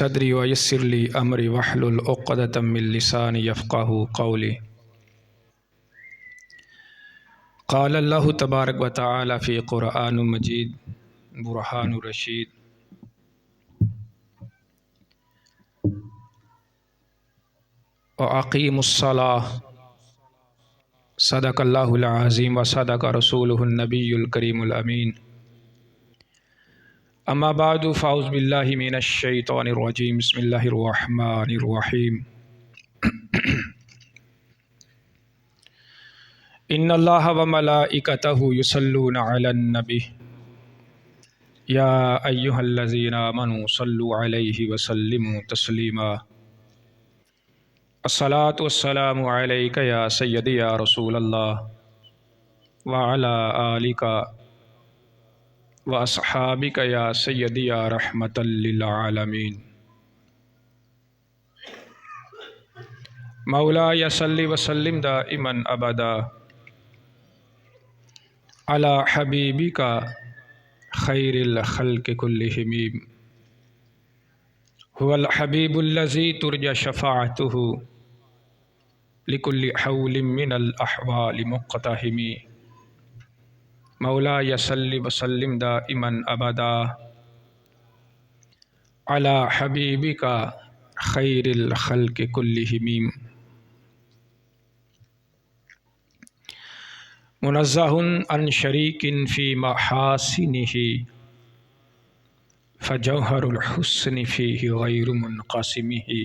صدری ویسر لی امری واحلل عقدۃ من لسانی یفقہوا قولی۔ قال اللہ تبارک و تعالی فی قرآن مجید برہان رشید وَأَقِیمُوا الصَّلَاةَ صدق اللہ العظیم و صدق رسولہ النبی الکریم الامین۔ اما بعد فاعوذ باللہ من الشیطان الرجیم بسم اللہ الرحمن الرحیم۔ ان اللہ و ملائکتہ یصلون علی النبی یا ایہا الذین آمنوا صلوا علیہ وسلموا تسلیما۔ الصلاۃ والسلام علیک یا سیدی یا رسول اللہ وعلی آلک واصحابک یا سیدی یا رحمۃ للعالمین۔ مولایا صلی وسلم دائما ابدا علی حبیبک خیر الخلق کلہم۔ هو الحبیب الذی ترجى شفاعته لكل حول من الاحوال مقتحم۔ مولاي صل وسلم دائما ابدا على حبيبك خير الخلق كلهم۔ منزه عن شريك في محاسنه فجوهر الحسن فيه غير منقسمه۔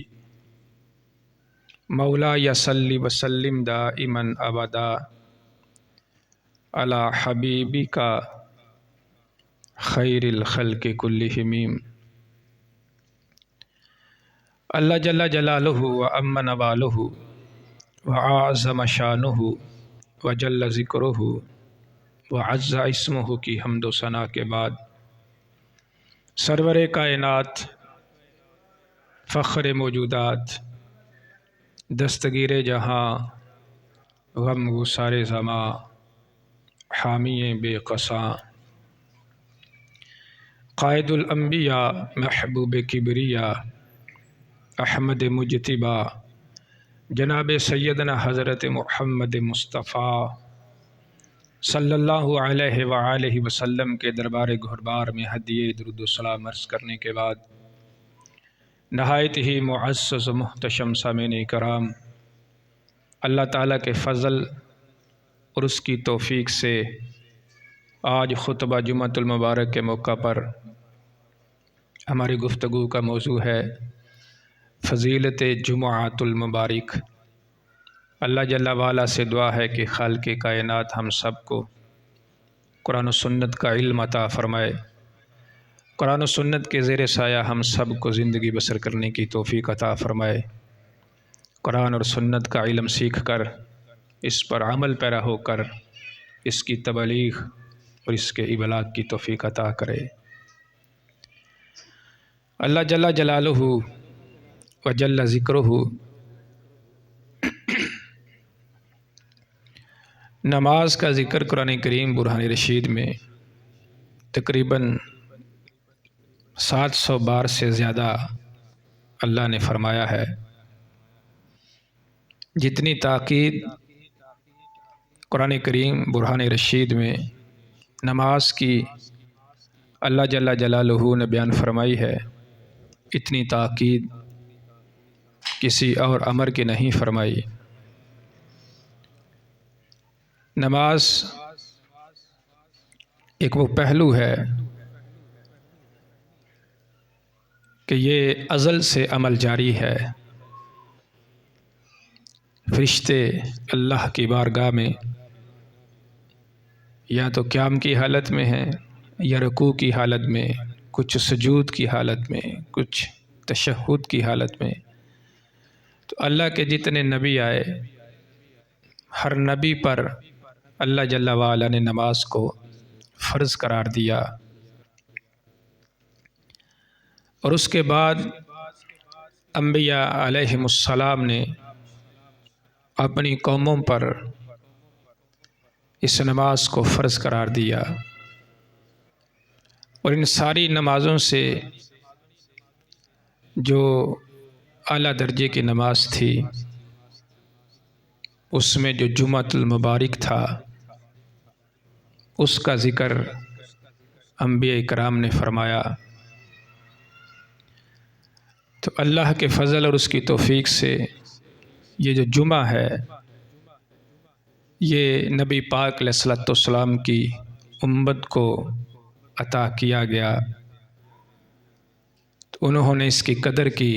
مولاي صل وسلم دائما ابدا على حبيبك خير الخلق كلهم۔ اللہ جل جلالہ وعم نوالہ وعظم شانہ وجل ذکرہ وعز اسمہ کی حمد و ثنا کے بعد سرور کائنات، فخر موجودات، دستگیر جہاں، غم گسار زماں، حامی بے قصاں، قائد الانبیاء محبوب کبریا احمد مجتبیٰ جناب سیدنا حضرت محمد مصطفیٰ صلی اللہ علیہ وآلہ وسلم کے دربار گھربار میں ہدیہ درود و سلام عرض کرنے کے بعد نہایت ہی معزز و محتشم سامعین کرام، اللہ تعالیٰ کے فضل اور اس کی توفیق سے آج خطبہ جمعۃ المبارک کے موقع پر ہماری گفتگو کا موضوع ہے فضیلت جمعۃ المبارک۔ اللہ جل وعلا سے دعا ہے کہ خالق کائنات ہم سب کو قرآن و سنت کا علم عطا فرمائے، قرآن و سنت کے زیر سایہ ہم سب کو زندگی بسر کرنے کی توفیق عطا فرمائے، قرآن اور سنت کا علم سیکھ کر اس پر عمل پیرا ہو کر اس کی تبلیغ اور اس کے ابلاغ کی توفیق عطا کرے۔ اللہ جل جلالہ وجل ذکرہ نماز کا ذکر قرآن کریم برہان رشید میں تقریباً 700 بار سے زیادہ اللہ نے فرمایا ہے۔ جتنی تاکید قرآن کریم برہان رشید میں نماز کی اللہ جل جلالہ نے بیان فرمائی ہے، اتنی تاکید کسی اور امر کی نہیں فرمائی۔ نماز ایک وہ پہلو ہے کہ یہ ازل سے عمل جاری ہے۔ فرشتے اللہ کی بارگاہ میں یا تو قیام کی حالت میں ہیں یا رکوع کی حالت میں، کچھ سجود کی حالت میں، کچھ تشہد کی حالت میں۔ تو اللہ کے جتنے نبی آئے، ہر نبی پر اللہ جل وعلا نے نماز کو فرض قرار دیا، اور اس کے بعد انبیاء علیہم السلام نے اپنی قوموں پر اس نماز کو فرض قرار دیا، اور ان ساری نمازوں سے جو اعلیٰ درجے کی نماز تھی اس میں جو جمعۃ المبارک تھا اس کا ذکر انبیاء کرام نے فرمایا، تو اللہ کے فضل اور اس کی توفیق سے یہ جو جمعہ ہے یہ نبی پاک علیہ الصلوۃ والسلام کی امت کو عطا کیا گیا، تو انہوں نے اس کی قدر کی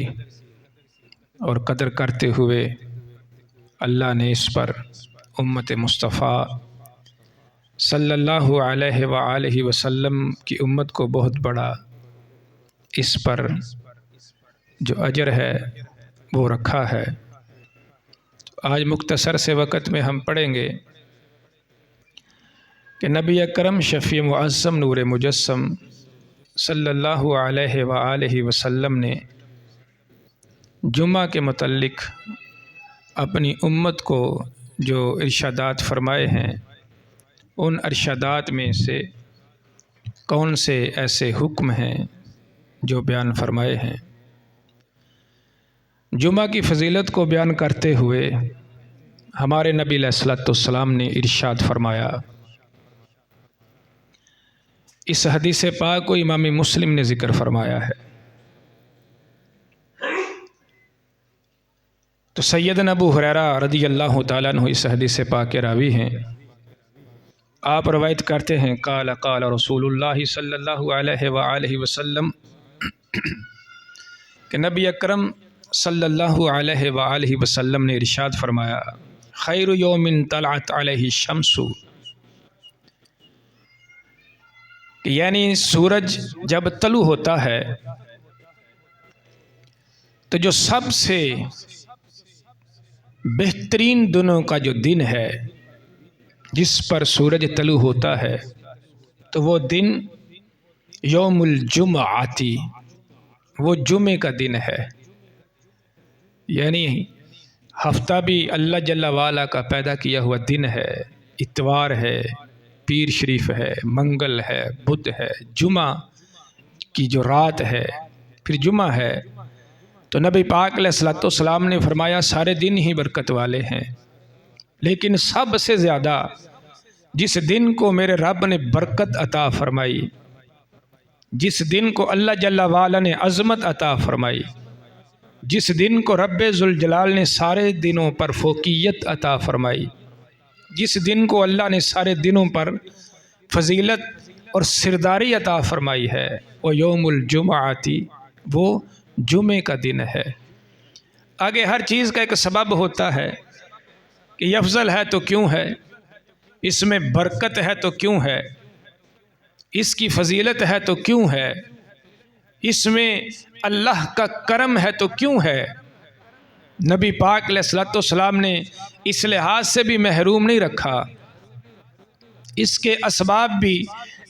اور قدر کرتے ہوئے اللہ نے اس پر امت مصطفیٰ صلی اللہ علیہ وآلہ وسلم کی امت کو بہت بڑا اس پر جو اجر ہے وہ رکھا ہے۔ آج مختصر سے وقت میں ہم پڑھیں گے کہ نبی اکرم شفیع معظم نور مجسم صلی اللہ علیہ وآلہ وسلم نے جمعہ کے متعلق اپنی امت کو جو ارشادات فرمائے ہیں ان ارشادات میں سے کون سے ایسے حکم ہیں جو بیان فرمائے ہیں۔ جمعہ کی فضیلت کو بیان کرتے ہوئے ہمارے نبی علیہ الصلوۃ والسلام نے ارشاد فرمایا، اس حدیث پاک کو امام مسلم نے ذکر فرمایا ہے۔ تو سیدنا ابو ہریرہ رضی اللہ تعالیٰ عنہ اس حدیث پاک کے راوی ہیں۔ آپ روایت کرتے ہیں قال قال رسول اللہ صلی اللہ علیہ وآلہ وسلم کہ نبی اکرم صلی اللہ علیہ وآلہ وسلم نے ارشاد فرمایا، خیر یوم طلعت علیہ الشمس، یعنی سورج جب طلوع ہوتا ہے تو جو سب سے بہترین دنوں کا جو دن ہے جس پر سورج طلوع ہوتا ہے تو وہ دن یوم الجمعاتی، وہ جمعے کا دن ہے، یعنی ہفتہ بھی اللہ جل وعلا کا پیدا کیا ہوا دن ہے، اتوار ہے، پیر شریف ہے، منگل ہے، بدھ ہے، جمعہ کی جو رات ہے پھر جمعہ ہے، تو نبی پاک علیہ الصلوۃ والسلام نے فرمایا سارے دن ہی برکت والے ہیں، لیکن سب سے زیادہ جس دن کو میرے رب نے برکت عطا فرمائی، جس دن کو اللہ جل وعلا نے عظمت عطا فرمائی، جس دن کو رب ذوالجلال نے سارے دنوں پر فوقیت عطا فرمائی، جس دن کو اللہ نے سارے دنوں پر فضیلت اور سرداری عطا فرمائی ہے، وہ یوم الجمعاتی، وہ جمعے کا دن ہے۔ آگے ہر چیز کا ایک سبب ہوتا ہے کہ یہ افضل ہے تو کیوں ہے، اس میں برکت ہے تو کیوں ہے، اس کی فضیلت ہے تو کیوں ہے، اس میں اللہ کا کرم ہے تو کیوں ہے۔ نبی پاک علیہ الصلوۃ والسلام نے اس لحاظ سے بھی محروم نہیں رکھا، اس کے اسباب بھی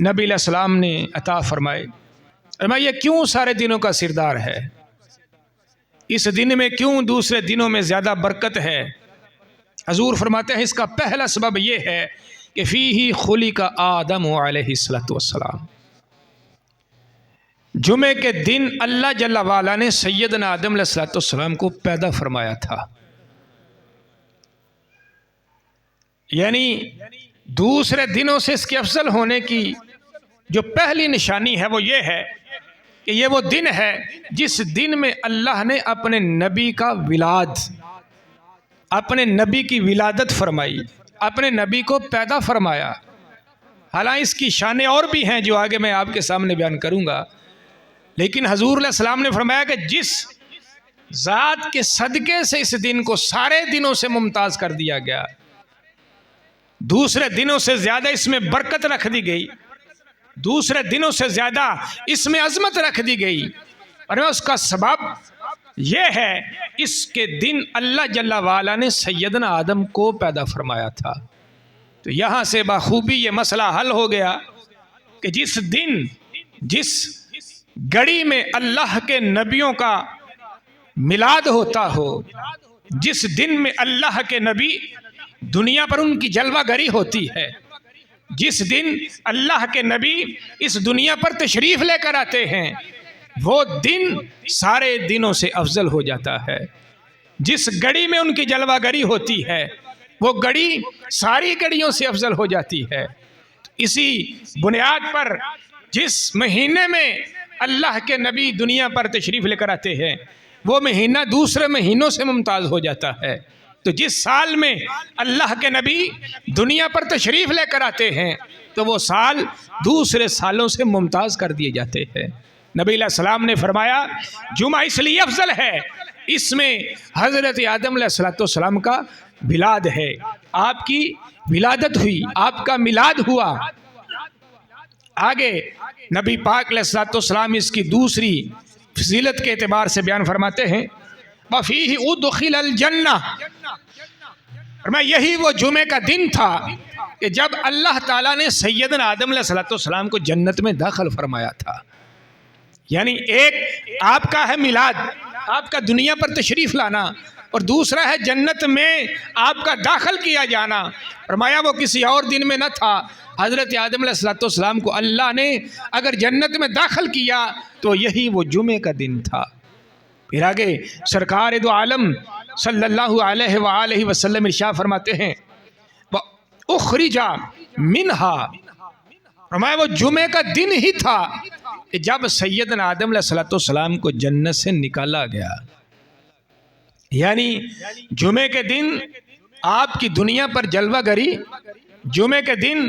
نبی علیہ السلام نے عطا فرمائے۔ فرمایا کیوں سارے دنوں کا سردار ہے، اس دن میں کیوں دوسرے دنوں میں زیادہ برکت ہے۔ حضور فرماتے ہیں اس کا پہلا سبب یہ ہے کہ فیہ خلق آدم علیہ الصلوۃ والسلام، جمعے کے دن اللہ جل وعلا نے سیدنا آدم علیہ الصلوۃ والسلام کو پیدا فرمایا تھا، یعنی دوسرے دنوں سے اس کے افضل ہونے کی جو پہلی نشانی ہے وہ یہ ہے کہ یہ وہ دن ہے جس دن میں اللہ نے اپنے نبی کا ولاد، اپنے نبی کی ولادت فرمائی، اپنے نبی کو پیدا فرمایا۔ حالانکہ اس کی شانیں اور بھی ہیں جو آگے میں آپ کے سامنے بیان کروں گا، لیکن حضور علیہ السلام نے فرمایا کہ جس ذات کے صدقے سے اس دن کو سارے دنوں سے ممتاز کر دیا گیا، دوسرے دنوں سے زیادہ اس میں برکت رکھ دی گئی، دوسرے دنوں سے زیادہ اس میں عظمت رکھ دی گئی، اور اس کا سبب یہ ہے اس کے دن اللہ جل وعلا نے سیدنا آدم کو پیدا فرمایا تھا۔ تو یہاں سے بخوبی یہ مسئلہ حل ہو گیا کہ جس دن جس گھڑی میں اللہ کے نبیوں کا میلاد ہوتا ہو، جس دن میں اللہ کے نبی دنیا پر ان کی جلوہ گری ہوتی ہے، جس دن اللہ کے نبی اس دنیا پر تشریف لے کر آتے ہیں، وہ دن سارے دنوں سے افضل ہو جاتا ہے۔ جس گھڑی میں ان کی جلوہ گری ہوتی ہے وہ گھڑی ساری گھڑیوں سے افضل ہو جاتی ہے۔ اسی بنیاد پر جس مہینے میں اللہ کے نبی دنیا پر تشریف لے کر آتے ہیں وہ مہینہ دوسرے مہینوں سے ممتاز ہو جاتا ہے۔ تو جس سال میں اللہ کے نبی دنیا پر تشریف لے کر آتے ہیں تو وہ سال دوسرے سالوں سے ممتاز کر دیے جاتے ہیں۔ نبی علیہ السلام نے فرمایا جمعہ اس لیے افضل ہے، اس میں حضرت آدم علیہ السلام کا میلاد ہے، آپ کی ولادت ہوئی، آپ کا میلاد ہوا۔ آگے نبی پاک علیہ السلام اس کی دوسری فضیلت کے اعتبار سے بیان فرماتے ہیں وَفِيهِ أُدْخِلَ الْجَنَّةِ، فرمایا یہی وہ جمعے کا دن تھا کہ جب اللہ تعالیٰ نے سیدنا آدم علیہ السلام کو جنت میں داخل فرمایا تھا۔ یعنی ایک آپ کا ہے میلاد، آپ کا دنیا پر تشریف لانا، اور دوسرا ہے جنت میں آپ کا داخل کیا جانا۔ فرمایا وہ کسی اور دن میں نہ تھا، حضرت آدم علیہ السلام کو اللہ نے اگر جنت میں داخل کیا تو یہی وہ جمعے کا دن تھا۔ پھر آگے سرکار دو عالم صلی اللہ علیہ وآلہ وسلم ارشاد فرماتے ہیں اخرجا منہا، فرمایا وہ جمعے کا دن ہی تھا کہ جب سیدنا آدم علیہ السلام کو جنت سے نکالا گیا۔ یعنی جمعے کے دن آپ کی دنیا پر جلوہ گری، جمعے کے دن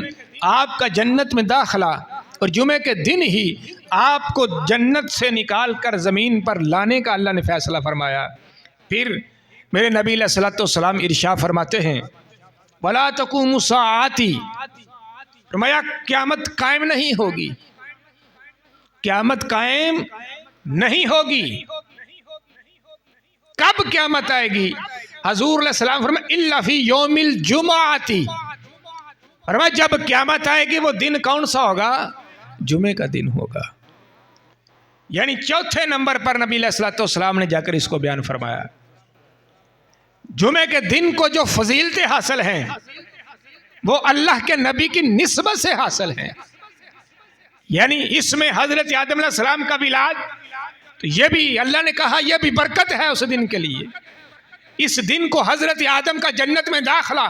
آپ کا جنت میں داخلہ، اور جمعے کے دن ہی آپ کو جنت سے نکال کر زمین پر لانے کا اللہ نے فیصلہ فرمایا۔ پھر میرے نبی علیہ السلام ارشاد فرماتے ہیں وَلَا تَقُومُ السَّاعَةُ، فرمایا قیامت قائم نہیں ہوگی، قیامت قائم نہیں ہوگی۔ کب قیامت آئے گی؟ حضور علیہ السلام فرمایا اِلَّا فِي يَوْمِ الْجُمَعَةِ، فرمایا جب قیامت آئے گی وہ دن کون سا ہوگا؟ جمعے کا دن ہوگا۔ یعنی چوتھے نمبر پر نبی علیہ السلام نے جا کر اس کو بیان فرمایا۔ جمعے کے دن کو جو فضیلتیں حاصل ہیں وہ اللہ کے نبی کی نسبت سے حاصل ہیں۔ یعنی اس میں حضرت آدم علیہ السلام کا میلاد، تو یہ بھی اللہ نے کہا یہ بھی برکت ہے اس دن کے لیے۔ اس دن کو حضرت آدم کا جنت میں داخلہ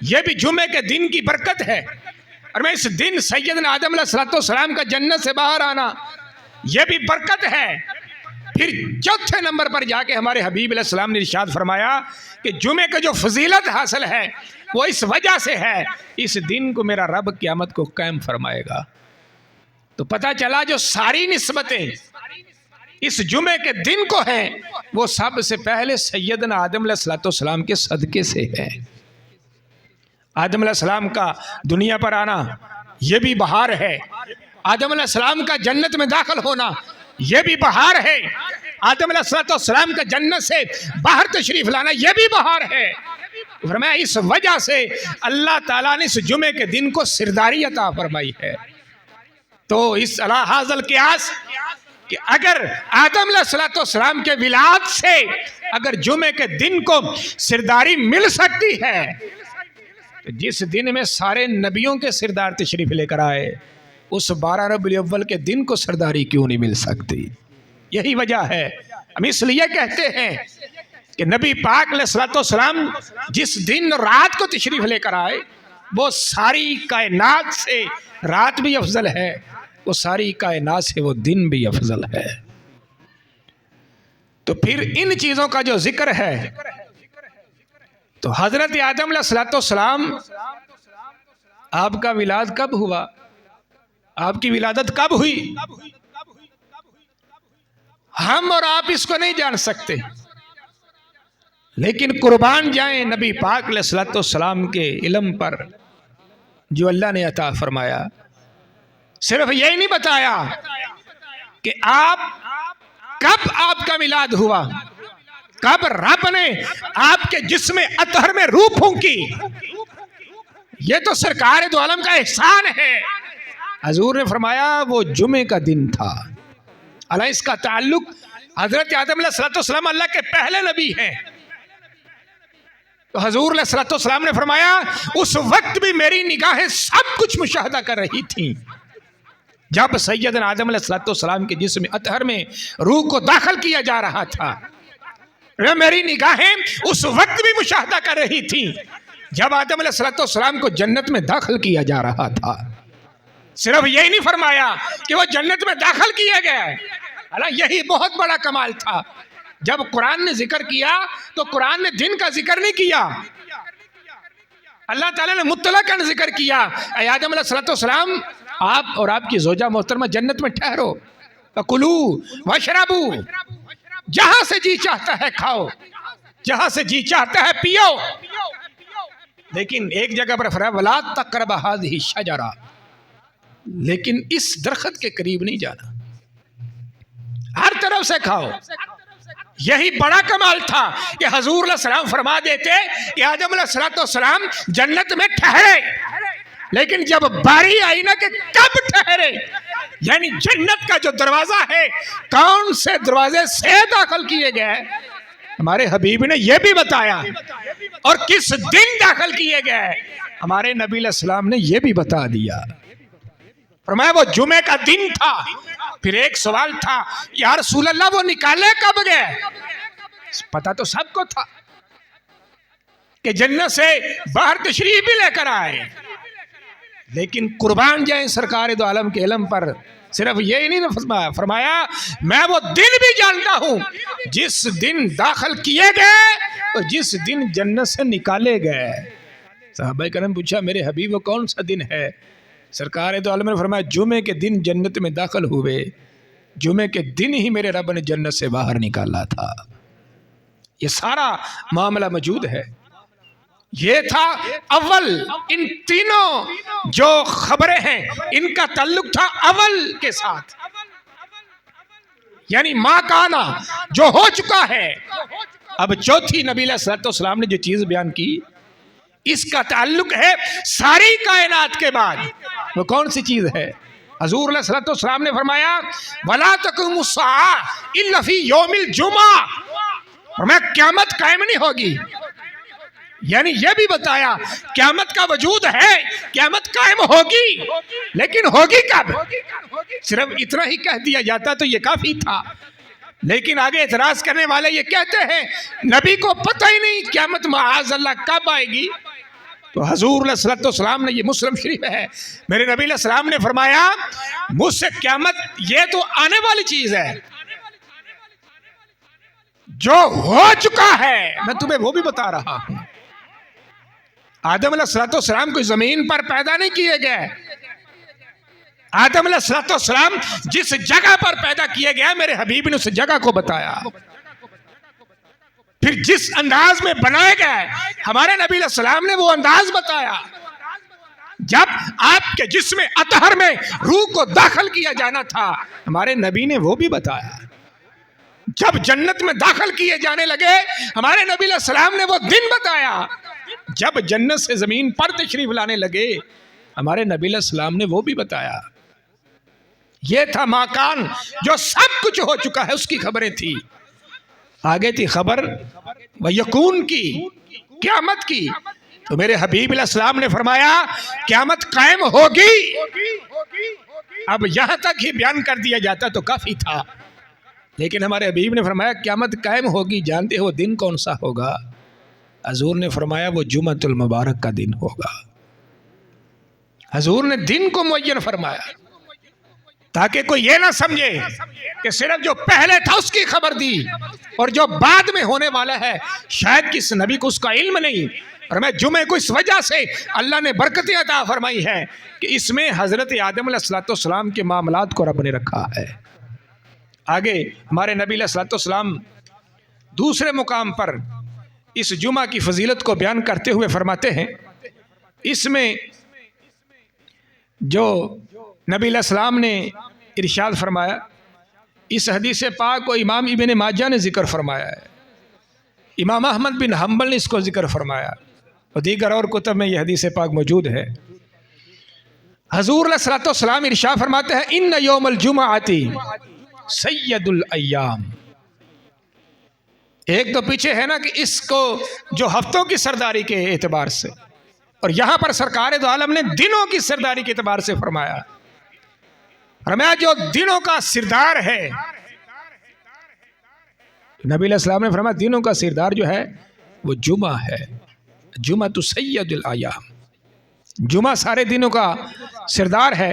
یہ بھی جمعے کے دن کی برکت ہے، اور میں اس دن سیدنا آدم علیہ السلام کا جنت سے باہر آنا یہ بھی برکت ہے۔ پھر چوتھے نمبر پر جا کے ہمارے حبیب علیہ السلام نے ارشاد فرمایا کہ جمعے کا جو فضیلت حاصل ہے وہ اس وجہ سے ہے اس دن کو میرا رب قیامت کو قائم فرمائے گا۔ تو پتہ چلا جو ساری نسبتیں اس جمعے کے دن کو ہیں وہ سب سے پہلے سیدنا آدم علیہ السلام کے صدقے سے ہے۔ آدم علیہ السلام کا دنیا پر آنا یہ بھی بہار ہے، آدم علیہ السلام کا جنت میں داخل ہونا یہ بھی بہار ہے، آدم علیہ السلام کا جنت سے باہر تشریف لانا یہ بھی بہار ہے۔ فرمایا اس وجہ سے اللہ تعالیٰ نے اس جمعے کے دن کو سرداری عطا فرمائی ہے۔ تو اس حاصل القیاس کہ اگر آدم علیہ السلام کے ولادت سے اگر جمعے کے دن کو سرداری مل سکتی ہے تو جس دن میں سارے نبیوں کے سردار تشریف لے کر آئے اس 12 ربیع الاول کے دن کو سرداری کیوں نہیں مل سکتی؟ یہی وجہ ہے ہم اس لیے کہتے ہیں کہ نبی پاک علیہ السلام جس دن رات کو تشریف لے کر آئے وہ ساری کائنات سے رات بھی افضل ہے، وہ ساری کائنات سے وہ دن بھی افضل ہے۔ تو پھر ان چیزوں کا جو ذکر ہے تو حضرت آدم علیہ السلام آپ کا ولادت کب ہوا؟ آپ کی ولادت کب ہوئی؟ ہم اور آپ اس کو نہیں جان سکتے، لیکن قربان جائیں نبی پاک علیہ السلام کے علم پر جو اللہ نے عطا فرمایا۔ صرف یہی نہیں بتایا کہ کب آپ کا میلاد ہوا، کب رب نے آپ کے جسم اطہر میں روح پھونکی، یہ تو سرکار دو عالم کا احسان ہے۔ حضور نے فرمایا وہ جمعے کا دن تھا۔ اللہ اس کا تعلق حضرت آدم علیہ السلام اللہ کے پہلے نبی ہیں، تو حضور علیہ السلام نے فرمایا اس وقت بھی میری نگاہیں سب کچھ مشاہدہ کر رہی تھیں، جب سیدنا آدم علیہ السلام کے جسم اطہر میں روح کو داخل کیا جا رہا تھا، میری نگاہیں اس وقت بھی مشاہدہ کر رہی تھیں جب آدم علیہ السلام کو جنت میں داخل کیا جا رہا تھا۔ صرف یہی نہیں فرمایا کہ وہ جنت میں داخل کیے گئے، یہی بہت بڑا کمال تھا۔ جب قرآن نے ذکر کیا تو قرآن نے دن کا ذکر نہیں کیا، اللہ تعالیٰ نے مطلقاً ذکر کیا، اے آدم علیہ السلام آپ اور آپ کی زوجہ محترمہ جنت میں ٹھہرو، فَكُلُوا وَاشْرَبُوا، جہاں سے جی چاہتا ہے کھاؤ، جہاں سے جی چاہتا ہے پیو، لیکن ایک جگہ پر فرمایا وَلَا تَقْرَبَ هَٰذِهِ الشَّجَرَةَ، لیکن اس درخت کے قریب نہیں جانا، ہر طرف سے کھاؤ۔ یہی بڑا کمال تھا کہ حضور علیہ السلام فرما دیتے کہ آدم علیہ السلام جنت میں ٹھہرے، لیکن جب باری آئی نا کہ کب ٹھہرے، یعنی جنت کا جو دروازہ ہے کون سے دروازے سے داخل کیے گئے، ہمارے حبیب نے یہ بھی بتایا، اور کس دن داخل کیے گئے ہمارے نبی علیہ السلام نے یہ بھی بتا دیا۔ فرمایا وہ جمعے کا دن تھا۔ پھر ایک سوال تھا، یا رسول اللہ وہ نکالے کب گئے؟ پتا تو سب کو تھا کہ جنت سے باہر تشریف بھی لے کر آئے، لیکن قربان جائیں سرکار دو عالم کے علم پر، صرف یہی نہیں فرمایا میں وہ دن بھی جانتا ہوں جس دن داخل کیے گئے اور جس دن جنت سے نکالے گئے۔ صحابہ کرام پوچھا میرے حبیب وہ کون سا دن ہے؟ سرکار دو عالم نے فرمایا جمعے کے دن جنت میں داخل ہوئے، جمعے کے دن ہی میرے رب نے جنت سے باہر نکالا تھا۔ یہ سارا معاملہ موجود ہے۔ یہ تھا اول، ان تینوں جو خبریں ہیں ان کا تعلق تھا اول کے ساتھ، یعنی ما کانا جو ہو چکا ہے۔ اب چوتھی نبی علیہ السلام نے جو چیز بیان کی اس کا تعلق ہے ساری کائنات کے بعد۔ وہ کون سی چیز ہے؟ حضور علیہ السلام نے فرمایا وَلَا تَقُومُ السَّاعَةُ إِلَّا فِي يَوْمِ الْجُمْعَةِ، فرمایا قیامت قائم نہیں ہوگی، یعنی یہ بھی بتایا قیامت کا وجود ہے، قیامت قائم ہوگی، لیکن ہوگی کب؟ صرف اتنا ہی کہہ دیا جاتا تو یہ کافی تھا، لیکن آگے اعتراض کرنے والے یہ کہتے ہیں نبی کو پتہ ہی نہیں قیامت معاذ اللہ کب آئے گی۔ تو حضور علیہ السلام نے، یہ مسلم شریف ہے، میرے نبی علیہ السلام نے فرمایا مجھ سے قیامت یہ تو آنے والی چیز ہے، جو ہو چکا ہے میں تمہیں وہ بھی بتا رہا ہوں۔ آدم علیہ السلام کو زمین پر پیدا نہیں کیے گئے، آدم علیہ السلام جس جگہ پر پیدا کیے گئے میرے حبیب نے اس جگہ کو بتایا، پھر جس انداز میں بنائے گئے ہمارے نبی علیہ السلام نے وہ انداز بتایا۔ جب آپ کے جسم اطہر میں روح کو داخل کیا جانا تھا ہمارے نبی نے وہ بھی بتایا۔ جب جنت میں داخل کیے جانے لگے ہمارے نبی علیہ السلام نے وہ دن بتایا۔ جب جنت سے زمین پر تشریف لانے لگے ہمارے نبی علیہ السلام نے وہ بھی بتایا۔ یہ تھا ماکان، جو سب کچھ ہو چکا ہے اس کی خبریں تھی۔ آگے تھی خبر وَيَكُونْ کی، قیامت کی، تو میرے حبیب علیہ السلام نے فرمایا قیامت قائم ہوگی۔ اب یہاں تک ہی بیان کر دیا جاتا تو کافی تھا، لیکن ہمارے حبیب نے فرمایا قیامت قائم ہوگی، جانتے ہو دن کون سا ہوگا؟ حضور نے فرمایا وہ جمعۃ المبارک کا دن ہوگا۔ حضور نے دن کو معین فرمایا تاکہ کوئی یہ نہ سمجھے کہ صرف جو پہلے تھا اس کی خبر دی اور جو بعد میں ہونے والا ہے شاید کس نبی کو اس کا علم نہیں۔ اور میں جمعے کو اس وجہ سے اللہ نے برکتیں عطا فرمائی ہے کہ اس میں حضرت آدم علیہ السلام کے معاملات کو رب نے رکھا ہے۔ آگے ہمارے نبی علیہ السلام دوسرے مقام پر اس جمعہ کی فضیلت کو بیان کرتے ہوئے فرماتے ہیں، اس میں جو نبی علیہ السلام نے ارشاد فرمایا، اس حدیث پاک کو امام ابن ماجہ نے ذکر فرمایا ہے، امام احمد بن حنبل نے اس کو ذکر فرمایا اور دیگر اور کتب میں یہ حدیث پاک موجود ہے۔ حضور علیہ السلام ارشاد فرماتے ہیں ان یوم الجمعۃ سید الایام۔ ایک تو پیچھے ہے نا کہ اس کو جو ہفتوں کی سرداری کے اعتبار سے، اور یہاں پر سرکار دو عالم نے دنوں کی سرداری کے اعتبار سے فرمایا۔ فرمایا جو دنوں کا سردار ہے، نبی علیہ السلام نے فرمایا دنوں کا سردار جو ہے وہ جمعہ ہے، جمعہ تو سید الایام، جمعہ سارے دنوں کا سردار ہے،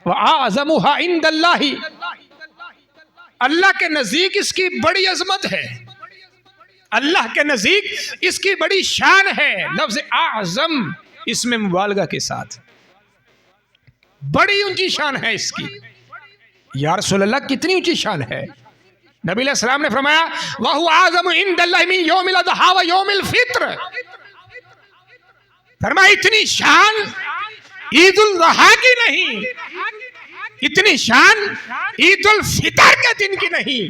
وَأَعْظَمُهَا عِنْدَ اللَّهِ، اللہ کے نزدیک اس کی بڑی عظمت ہے، اللہ کے نزدیک اس کی بڑی شان ہے۔ لفظ اعظم اس میں مبالغہ کے ساتھ، بڑی اونچی شان ہے اس کی۔ یا رسول اللہ کتنی اونچی شان ہے؟ نبی علیہ السلام نے فرمایا وَهُوَ أَعْظَمُ عِنْدَ اللَّهِ مِنْ يَوْمِ الْأَضْحَىٰ وَيَوْمِ الْفِطْرِ، فرمایا اتنی شان عید الاضحیٰ کی نہیں، اتنی شان عید الفطر کے دن کی نہیں،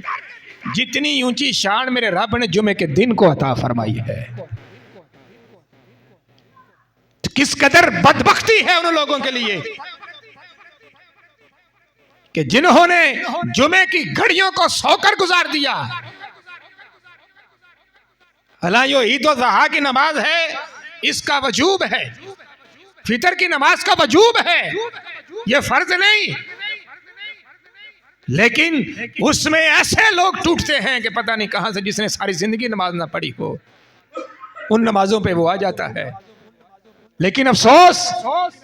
جتنی اونچی شان میرے رب نے جمعے کے دن کو عطا فرمائی ہے۔ کس قدر بدبختی ہے ان لوگوں کے لیے کہ جنہوں نے جمعے کی گھڑیوں کو سو کر گزار دیا۔ حالانکہ یہ عید الاضحیٰ کی نماز ہے، اس کا وجوب ہے، فطر کی نماز کا وجوب ہے، یہ فرض نہیں، لیکن اس میں ایسے لوگ ٹوٹتے ہیں کہ پتہ نہیں کہاں سے، جس نے ساری زندگی نماز نہ پڑھی ہو ان نمازوں پہ وہ آ جاتا ہے۔ لیکن افسوس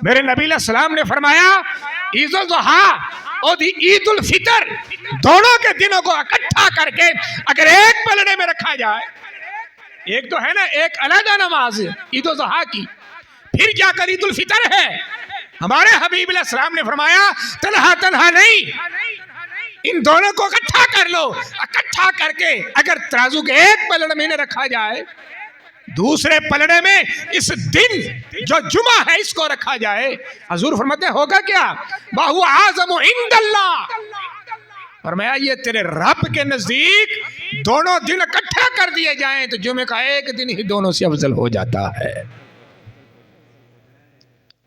میرے نبی علیہ السلام نے فرمایا عید الاضحیٰ اور عید الفطر دونوں کے دنوں کو اکٹھا کر کے اگر ایک پلڑے میں رکھا جائے، ایک تو ہے نا ایک علیحدہ نماز عید الاضحیٰ کی، پھر جا کر عید الفطر ہے، ہمارے حبیب علیہ السلام نے فرمایا تنہا تنہا نہیں، ان دونوں کو اکٹھا کر لو، اکٹھا کر کے اگر ترازو کے ایک پلڑے میں رکھا جائے، دوسرے پلڑے میں اس دن جو جمعہ ہے اس کو رکھا جائے، حضور فرماتے ہیں ہوگا کیا؟ وَهُوَ أَعْظَمُ عِنْدَ اللَّهِ، فرمایا یہ تیرے رب کے نزدیک دونوں دن اکٹھا کر دیے جائیں تو جمعے کا ایک دن ہی دونوں سے افضل ہو جاتا ہے۔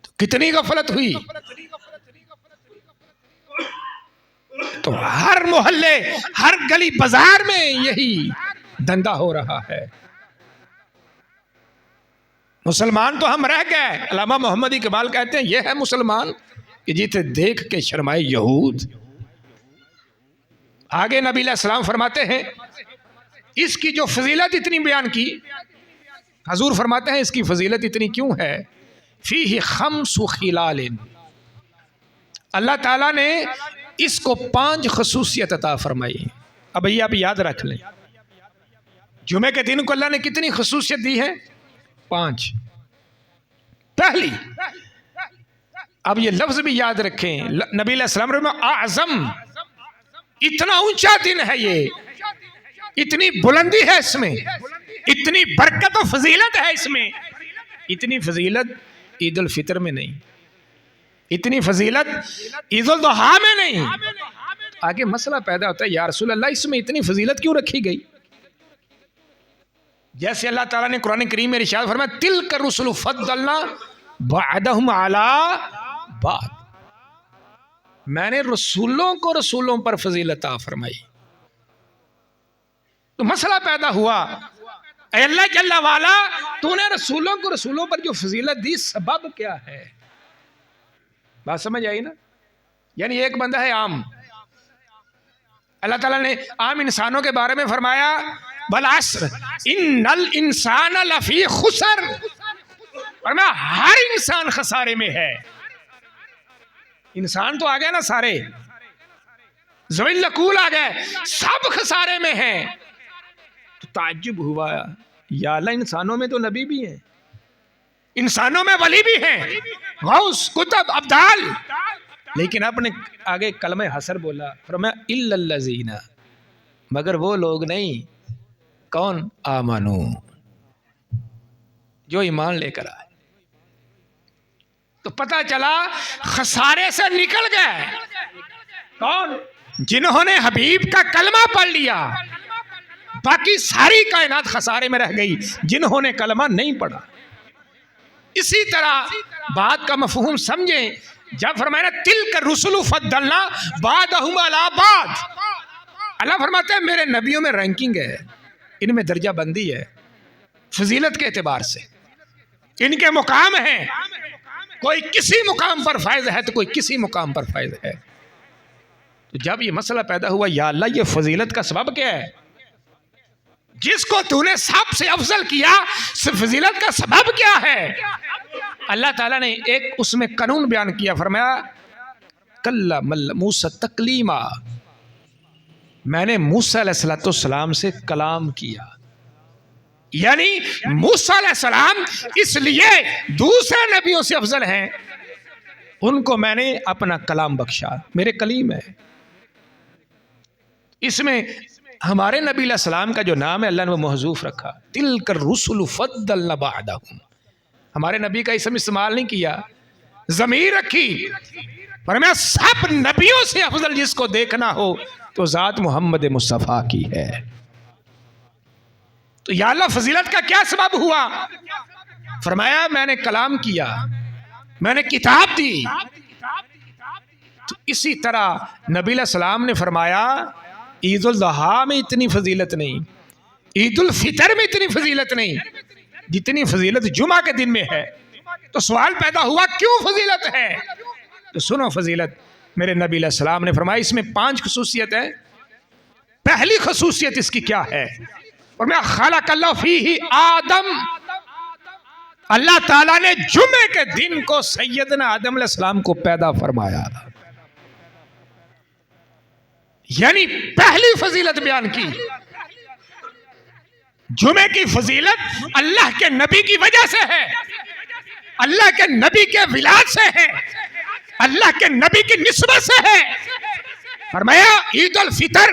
تو کتنی غفلت ہوئی، تو ہر محلے ہر گلی بازار میں یہی دھندا ہو رہا ہے۔ مسلمان تو ہم رہ گئے، علامہ محمد اقبال کہتے ہیں یہ ہے مسلمان کہ جیتے دیکھ کے شرمائے یہود۔ آگے نبی علیہ السلام فرماتے ہیں اس کی جو فضیلت اتنی بیان کی، حضور فرماتے ہیں اس کی فضیلت اتنی کیوں ہے؟ فیہ خمس خلال، اللہ تعالیٰ نے اس کو 5 خصوصیت عطا فرمائی۔ اب یہ آپ یاد رکھ لیں، جمعے کے دن کو اللہ نے کتنی خصوصیت دی ہے؟ 5۔ پہلی، اب یہ لفظ بھی یاد رکھیں، نبی علیہ السلام نے اعظم، اتنا اونچا دن ہے یہ، اتنی بلندی ہے اس میں، اتنی برکت و فضیلت ہے اس میں، اتنی فضیلت عید الفطر میں نہیں، اتنی فضیلت عید الاضحیٰ میں نہیں۔ آگے مسئلہ پیدا ہوتا ہے یا رسول اللہ اس میں اتنی فضیلت کیوں رکھی گئی؟ جیسے اللہ تعالیٰ نے قرآن کریم میں ارشاد فرمایا تِلْكَ الرُّسُلُ فَضَّلْنَا بَعْضَهُمْ عَلَىٰ بَعْضٍ، میں نے رسولوں کو رسولوں پر فضیلت عطا فرمائی۔ تو مسئلہ پیدا ہوا اے اللہ جل وعلا تو نے رسولوں کو رسولوں پر جو فضیلت دی سبب کیا ہے؟ بات سمجھ آئی نا؟ یعنی ایک بندہ ہے عام، اللہ تعالیٰ نے عام انسانوں کے بارے میں فرمایا بالعصر ان الانسان لفی خسر، فرمایا ہر انسان خسارے میں ہے۔ انسان تو آ گئے نا سارے، ذوی العقول آ گئے، سب خسارے میں ہیں۔ تو تعجب ہوا یا اللہ انسانوں میں تو نبی بھی ہیں، انسانوں میں ولی بھی ہیں، غوث کتب ابدال، لیکن اپنے آگے کلمہ حسر بولا، فرمایا الا الذین، مگر وہ لوگ نہیں، کون؟ آمنو، جو ایمان لے کر آئے۔ تو پتہ چلا خسارے سے نکل گئے کون؟ جنہوں نے حبیب کا کلمہ پڑھ لیا، باقی ساری کائنات خسارے میں رہ گئی جنہوں نے کلمہ نہیں پڑھا۔ اسی طرح بات کا مفہوم سمجھیں، جب فرمایا تِلْكَ الرُّسُلُ فَضَّلْنَا بَعْضَهُمْ عَلَىٰ بَعْضٍ، اللہ فرماتے ہیں میرے نبیوں میں رینکنگ ہے، ان میں درجہ بندی ہے، فضیلت کے اعتبار سے ان کے مقام ہیں، کوئی کسی مقام پر فائز ہے تو کوئی کسی مقام پر فائز ہے۔ جب یہ مسئلہ پیدا ہوا یا اللہ یہ فضیلت کا سبب کیا ہے، جس کو تو نے سب سے افضل کیا فضیلت کا سبب کیا ہے؟ اللہ تعالیٰ نے ایک اس میں قانون بیان کیا، فرمایا کلم موسیٰ تکلیما، میں نے موسیٰ علیہ السلام سے کلام کیا، یعنی موسیٰ علیہ السلام اس لیے دوسرے نبیوں سے افضل ہیں، ان کو میں نے اپنا کلام بخشا، میرے کلیم ہے۔ اس میں ہمارے نبی علیہ السلام کا جو نام ہے اللہ نے وہ محذوف رکھا، تلک الرسل فضلنا بعدہم، ہمارے نبی کا اسم استعمال نہیں کیا، ضمیر رکھی، فرمایا سب نبیوں سے افضل جس کو دیکھنا ہو تو ذات محمد مصطفیٰ کی ہے۔ تو یا اللہ فضیلت کا کیا سبب ہوا؟ فرمایا میں نے کلام کیا، میں نے کتاب دی۔ تو اسی طرح نبی علیہ السلام نے فرمایا عید الاضحیٰ میں اتنی فضیلت نہیں، عید الفطر میں اتنی فضیلت نہیں جتنی فضیلت جمعہ کے دن میں ہے۔ تو سوال پیدا ہوا کیوں فضیلت ہے؟ تو سنو فضیلت، میرے نبی علیہ السلام نے فرمایا اس میں 5 خصوصیت ہے۔ پہلی خصوصیت اس کی کیا ہے؟ فرمایا خلق اللہ فیہ آدم، اللہ تعالیٰ نے جمعے کے دن کو سیدنا آدم علیہ السلام کو پیدا فرمایا، یعنی پہلی فضیلت بیان کی۔ جمعے کی فضیلت اللہ کے نبی کی وجہ سے ہے، اللہ کے نبی کے ولاد سے ہے، اللہ کے نبی کی نسبت سے ہے۔ فرمایا عید الفطر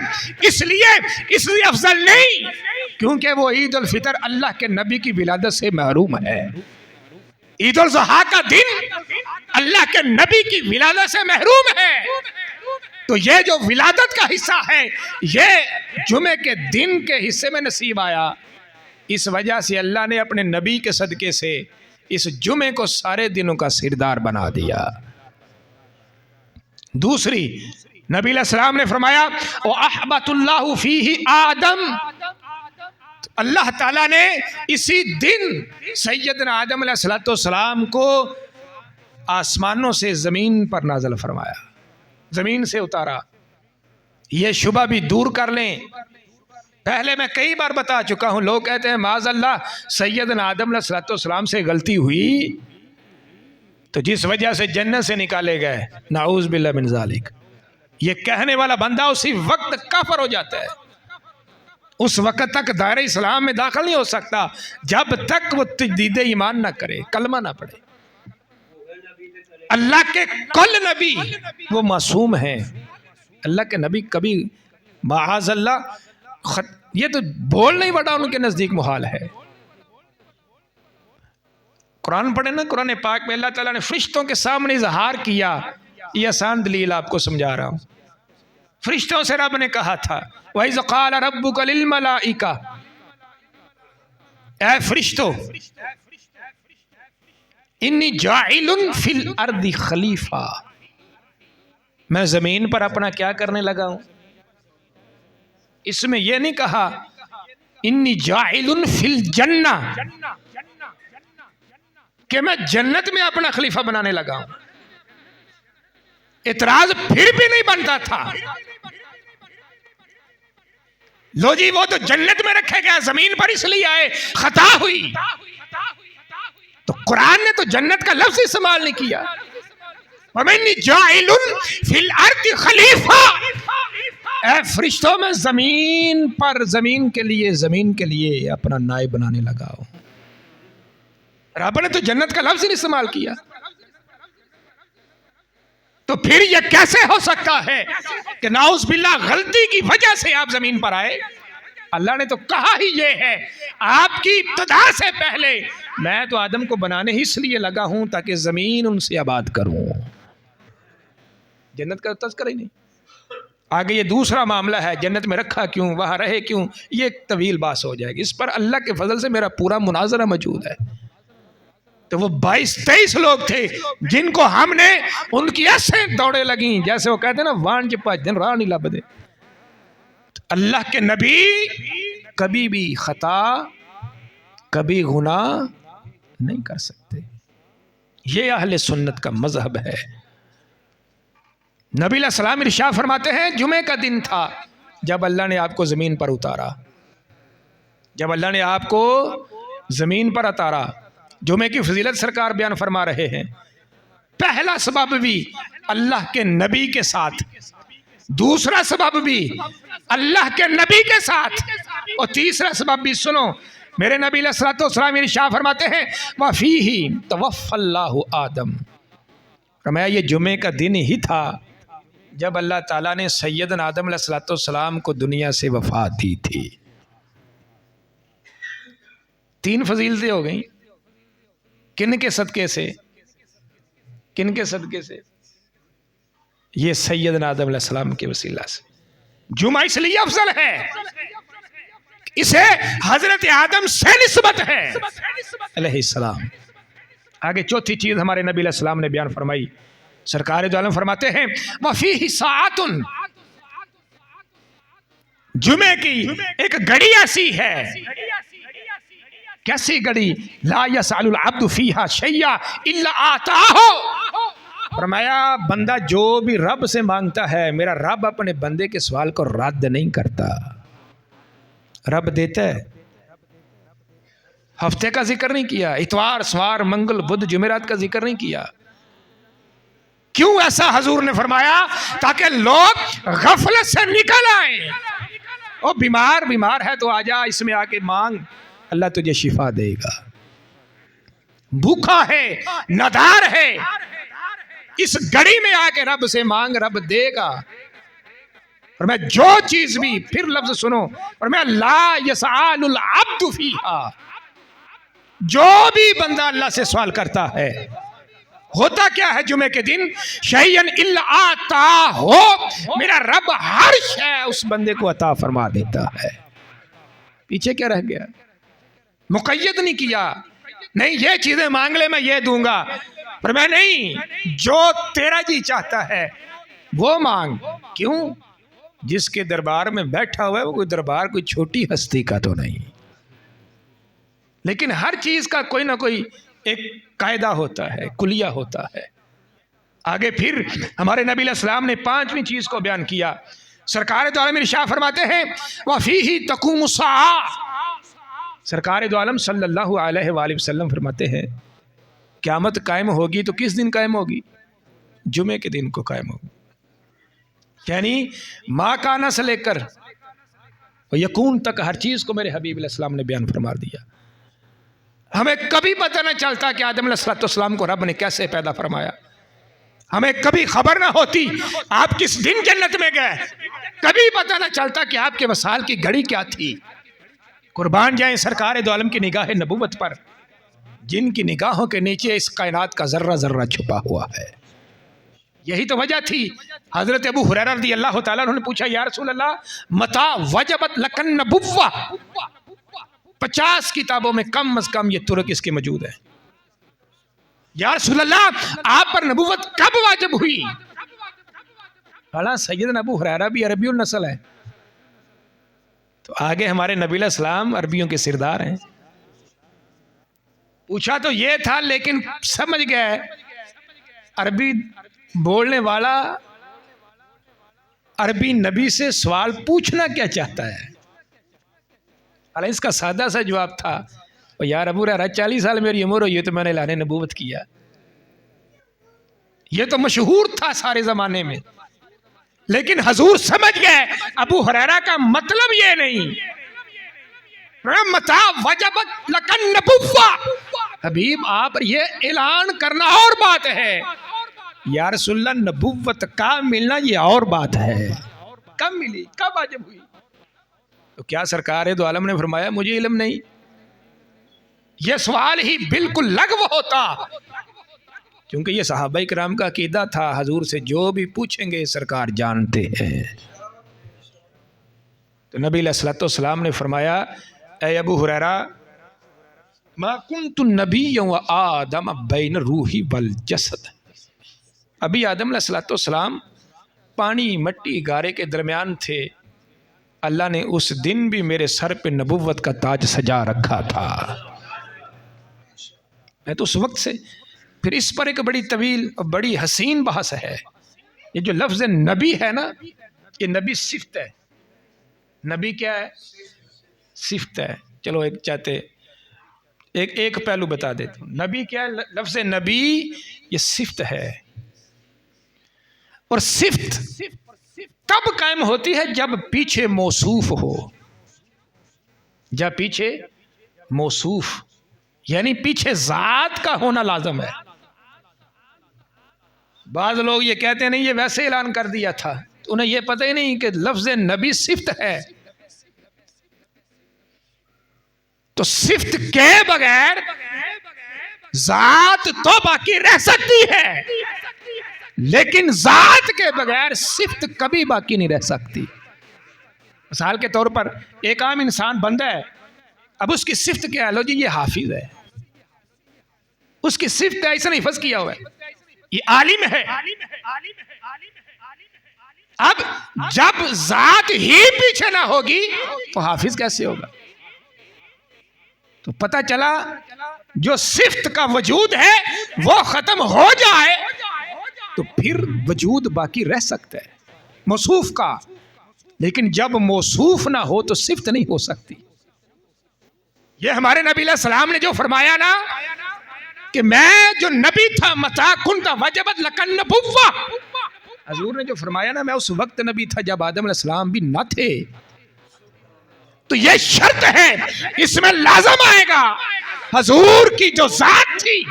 اس لیے افضل نہیں کیونکہ وہ عید الفطر اللہ کے نبی کی ولادت سے محروم ہے، عید الاضحیٰ کا دن اللہ کے نبی کی ولادت سے محروم ہے۔ تو یہ جو ولادت کا حصہ ہے یہ جمعے کے دن کے حصے میں نصیب آیا، اس وجہ سے اللہ نے اپنے نبی کے صدقے سے اس جمعے کو سارے دنوں کا سردار بنا دیا۔ دوسری، نبی علیہ السلام نے فرمایا وَأَحْبَتُ اللَّهُ فِيهِ آدم، اللہ تعالیٰ نے اسی دن سیدنا آدم علیہ السلام کو آسمانوں سے زمین پر نازل فرمایا، زمین سے اتارا۔ یہ شبہ بھی دور کر لیں، پہلے میں کئی بار بتا چکا ہوں، لوگ کہتے ہیں معاذ اللہ سیدنا آدم علیہ السلام سے غلطی ہوئی تو جس وجہ سے جنت سے نکالے گئے، نعوذ باللہ من ذالک، یہ کہنے والا بندہ اسی وقت کافر ہو جاتا ہے، اس وقت تک دائرہ اسلام میں داخل نہیں ہو سکتا جب تک وہ تجدید ایمان نہ کرے، کلمہ نہ پڑھے۔ اللہ کے کل نبی وہ معصوم ہیں، اللہ کے نبی کبھی معاذ اللہ یہ تو بول نہیں بڑا ان کے نزدیک محال ہے۔ قرآن پڑھیں نا، قرآن پاک میں اللہ تعالیٰ نے فرشتوں کے سامنے اظہار کیا، یہ آسان دلیل آپ کو سمجھا رہا ہوں۔ فرشتوں سے رب نے کہا تھا وَإِذْ قَالَ رَبُّكَ لِلْمَلَائِكَةِ، اے فرشتوں انی جاعل فی الارض خلیفہ، میں زمین پر اپنا کیا کرنے لگا ہوں۔ اس میں یہ نہیں کہا انی جاعل فی الجنہ کہ میں جنت میں اپنا خلیفہ بنانے لگا ہوں، اعتراض پھر بھی نہیں بنتا تھا۔ لو جی وہ تو جنت میں رکھے گیا، زمین پر اس لیے آئے، خطا ہوئی، تو قرآن نے تو جنت کا لفظ استعمال نہیں کیا۔ وَمَنِّ جَاعِلٌ فِي الْأَرْضِ خَلِيفَةً، اے فرشتوں میں زمین پر زمین کے لیے اپنا نائب بنانے لگا ہوں۔ رب نے تو جنت کا لفظ نہیں استعمال کیا، تو پھر یہ کیسے ہو سکتا ہے کہ نعوذ باللہ غلطی کی وجہ سے آپ زمین پر آئے؟ اللہ نے تو کہا ہی یہ ہے آپ کی ابتدا سے پہلے، میں تو آدم کو بنانے ہی اس لیے لگا ہوں تاکہ زمین ان سے آباد کروں۔ جنت کا تذکرہ ہی نہیں۔ آگے یہ دوسرا معاملہ ہے، جنت میں رکھا کیوں، وہاں رہے کیوں، یہ ایک طویل بحث ہو جائے گی، اس پر اللہ کے فضل سے میرا پورا مناظرہ موجود ہے۔ تو وہ 22-23 لوگ تھے جن کو ہم نے ان کی ایسے دوڑے لگیں جیسے وہ کہتے ہیں نا وان چپا جن راہ نہیں لب دے۔ اللہ کے نبی کبھی بھی خطا، کبھی گناہ نہیں کر سکتے، یہ اہل سنت کا مذہب ہے۔ نبی علیہ السلام ارشاد فرماتے ہیں جمعے کا دن تھا جب اللہ نے آپ کو زمین پر اتارا، جب اللہ نے آپ کو زمین پر اتارا۔ جمعے کی فضیلت سرکار بیان فرما رہے ہیں، پہلا سبب بھی اللہ کے نبی کے ساتھ، دوسرا سبب بھی اللہ کے نبی کے ساتھ، اور تیسرا سبب بھی سنو، میرے نبی علیہ الصلوۃ والسلام ارشاد فرماتے ہیں وَفِيهِ تَوَفَّى اللَّهُ آدم، فرمایا یہ جمعے کا دن ہی تھا جب اللہ تعالیٰ نے سیدنا آدم علیہ الصلوۃ والسلام کو دنیا سے وفات دی تھی۔ 3 فضیلتیں ہو گئیں، کن کے صدقے سے؟ کن کے صدقے سے؟ یہ سیدنا آدم علیہ السلام کے وسیلہ سے۔ جمعہ اس لیے افضل ہے، اسے حضرت آدم سے نسبت ہے علیہ السلام۔ آگے چوتھی چیز ہمارے نبی علیہ السلام نے بیان فرمائی، سرکار دو عالم فرماتے ہیں وَفِيهِ سَاعَةٌ، جمعے کی ایک گھڑی ایسی ہے، کیسی گھڑی؟ لا يسأل العبد فيها شيئا الا آتاه، فرمایا بندہ جو بھی رب سے مانگتا ہے، میرا رب اپنے بندے کے سوال کو رد نہیں کرتا، رب دیتا ہے۔ ہفتے کا ذکر نہیں کیا، اتوار سوار منگل بدھ جمعرات کا ذکر نہیں کیا، کیوں ایسا حضور نے فرمایا؟ تاکہ لوگ غفلت سے نکل آئیں۔ او بیمار ہے تو آجا، اس میں آ کے مانگ، اللہ تجھے شفا دے گا۔ بھوکا ہے، ندار ہے، اس گھڑی میں آ کے رب سے مانگ، رب دے گا۔ اور میں جو چیز بھی، پھر لفظ سنو، اور میں لا يسأل العبد فیہا، جو بھی بندہ اللہ سے سوال کرتا ہے، ہوتا کیا ہے جمعے کے دن؟ شیئن الا آتاہ، میرا رب ہر شے اس بندے کو عطا فرما دیتا ہے۔ پیچھے کیا رہ گیا؟ مقید نہیں کیا، نہیں یہ چیزیں مانگ لے میں یہ دوں گا، پر میں نہیں، جو تیرا جی چاہتا ہے وہ مانگ۔ کیوں؟ جس کے دربار میں بیٹھا ہوا ہے وہ کوئی دربار کوئی چھوٹی ہستی کا تو نہیں، لیکن ہر چیز کا کوئی نہ کوئی ایک قاعدہ ہوتا ہے، کلیہ ہوتا ہے۔ آگے پھر ہمارے نبی علیہ السلام نے 5ویں چیز کو بیان کیا، سرکار دو عالم ارشاد فرماتے ہیں وَفِيهِ تَقُومُ السَّاعَةُ، سرکار دو عالم صلی اللہ علیہ وآلہ وسلم فرماتے ہیں قیامت قائم ہوگی تو کس دن قائم ہوگی؟ جمعے کے دن کو قائم ہوگی، یعنی ما کانا سے لے کر یکون تک ہر چیز کو میرے حبیب علیہ السلام نے بیان فرما دیا۔ ہمیں کبھی پتہ نہ چلتا کہ آدم علیہ السلام کو رب نے کیسے پیدا فرمایا، ہمیں کبھی خبر نہ ہوتی آپ کس دن جنت میں گئے، کبھی پتہ نہ چلتا کہ آپ کے وصال کی گھڑی کیا تھی۔ قربان جائیں سرکار دو عالم کی نگاہ نبوت پر، جن کی نگاہوں کے نیچے اس کائنات کا ذرہ ذرہ چھپا ہوا ہے۔ یہی تو وجہ تھی، حضرت ابو ہریرہ رضی اللہ تعالیٰ عنہ نے پوچھا یا رسول اللہ متی وجبت لک النبوہ، 50 کتابوں میں کم از کم یہ ترک اس کے موجود ہے، یا رسول اللہ آپ پر نبوت کب واجب ہوئی؟ بڑا سیدنا ابو ہریرہ بھی عربی النسل ہے، تو آگے ہمارے نبی علیہ السلام عربیوں کے سردار ہیں۔ پوچھا تو یہ تھا لیکن سمجھ گئے عربی بولنے والا عربی نبی سے سوال پوچھنا کیا چاہتا ہے۔ حالانکہ اس کا سادہ سا جواب تھا یار ابو ہریرہ 40 سال میری عمر ہوئی ہے تو میں نے اعلان نبوت کیا، یہ تو مشہور تھا سارے زمانے میں، لیکن حضور سمجھ گئے ابو ہریرہ کا مطلب یہ نہیں، متی وجبت لک النبوہ، حبیب آپ یہ اعلان کرنا اور بات ہے، یا رسول اللہ نبوت کا ملنا یہ اور بات ہے، کب ملی کب واجب ہوئی؟ تو کیا سرکار دو عالم نے فرمایا مجھے علم نہیں؟ یہ سوال ہی بالکل لغو ہوتا، کیونکہ یہ صحابہ کرام کا عقیدہ تھا حضور سے جو بھی پوچھیں گے سرکار جانتے ہیں۔ تو نبی علیہ الصلوۃ والسلام نے فرمایا اے ابو ہریرہ ما کنت نبی و آدم بین روحی والجسد، ابھی آدم علیہ الصلوۃ والسلام پانی مٹی گارے کے درمیان تھے، اللہ نے اس دن بھی میرے سر پہ نبوت کا تاج سجا رکھا تھا۔ میں تو اس وقت سے، پھر اس پر ایک بڑی طویل اور بڑی حسین بحث ہے، یہ جو لفظ نبی ہے نا، یہ نبی صفت ہے. نبی کیا ہے؟ صفت ہے. چلو ایک پہلو بتا دیتا ہوں. نبی کیا ہے؟ لفظ نبی یہ صفت ہے. اور صفت تب قائم ہوتی ہے جب پیچھے موصوف ہو. جب پیچھے موصوف یعنی پیچھے ذات کا ہونا لازم ہے. بعض لوگ یہ کہتے ہیں نہیں یہ ویسے اعلان کر دیا تھا، انہیں یہ پتہ ہی نہیں کہ لفظ نبی صفت ہے. تو صفت کے بغیر ذات تو باقی رہ سکتی ہے، لیکن ذات کے بغیر صفت کبھی باقی نہیں رہ سکتی. مثال کے طور پر ایک عام انسان بندہ ہے، اب اس کی صفت کیا ہے؟ لو جی یہ حافظ ہے، اس کی صفت ہے، اس نے حفظ کیا ہوا ہے، یہ عالم ہے. اب جب ذات ہی پیچھے نہ ہوگی تو حافظ کیسے ہوگا؟ تو پتہ چلا جو صفت کا وجود ہے وہ ختم ہو جائے تو پھر وجود باقی رہ سکتا ہے موصوف کا، لیکن جب موصوف نہ ہو تو صفت نہیں ہو سکتی. یہ ہمارے نبی علیہ السلام نے جو فرمایا نا کہ میں جو نبی تھا متا کنت وجبت لکن نبوہ، حضور نے جو فرمایا نا میں اس وقت نبی تھا جب آدم علیہ السلام بھی نہ تھے. تو یہ شرط ہے، اس میں لازم آئے گا حضور کی جو ذات تھی،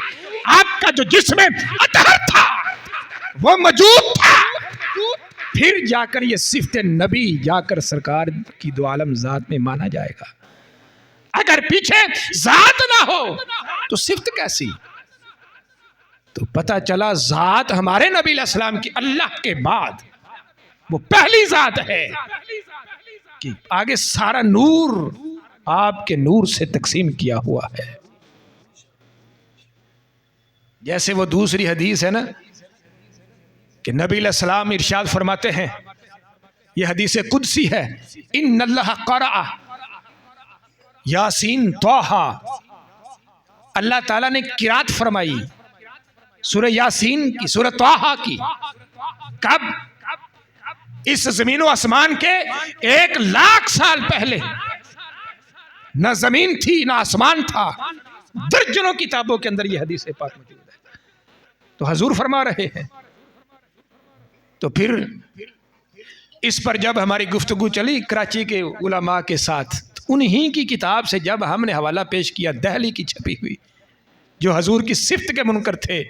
آپ کا جو جسم اطہر تھا وہ موجود تھا، پھر جا کر یہ صفت نبی جا کر سرکار کی دو عالم ذات میں مانا جائے گا. اگر پیچھے ذات نہ ہو تو صفت کیسی؟ تو پتہ چلا ذات ہمارے نبی علیہ السلام کی اللہ کے بعد وہ پہلی ذات ہے کہ آگے سارا نور آپ کے نور سے تقسیم کیا ہوا ہے. جیسے وہ دوسری حدیث ہے نا کہ نبی علیہ السلام ارشاد فرماتے ہیں، یہ حدیث قدسی ہے، ان اللہ قرأ یاسین طٰہٰ، اللہ تعالیٰ نے قرات فرمائی سورہ یاسین کی، سورہ طٰہٰ کی. کب؟ اس زمین و آسمان کے 1,00,000 سال پہلے نہ زمین تھی نہ آسمان تھا، درجنوں کتابوں کے اندر یہ حدیث پاک موجود ہے. تو حضور فرما رہے ہیں. تو پھر اس پر جب ہماری گفتگو چلی کراچی کے علماء کے ساتھ، انہی کی کتاب سے جب ہم نے حوالہ پیش کیا دہلی کی چھپی ہوئی، جو حضور کی صفت کے منکر تھے